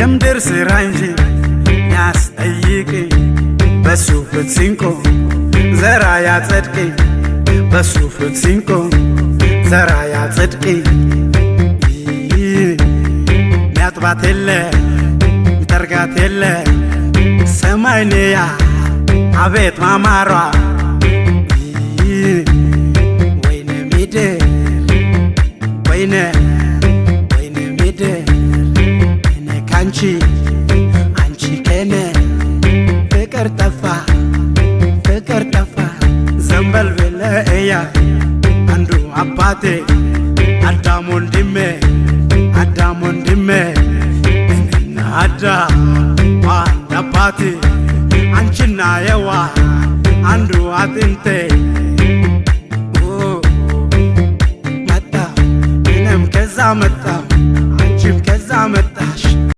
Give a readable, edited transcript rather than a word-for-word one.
የምድር ስራ እንጂ ያስጠይቅ በሱ ፍትሲንቆ ዘራ ያጸድቅ በሱ ፍትሲንቆ ዘራ ያጸድቅ ሚያጥባት የለ ሚጠርጋት የለ ሰማይንያ አቤት ማማሯ ወይነ ምድር ወይነ ምድር እኔ ካንቺ አንቺ ከኔ ፍቅር ጠፋ ዘንበል ብለእያ አንዱ አባቴ አዳም ወንድሜ እኔና አዳም አንድ አባቴ አንቺና የዋ አንዱ አጥንቴ መጣ እኔም ከዛ መጣ አንቺም ከዛ መጣሽ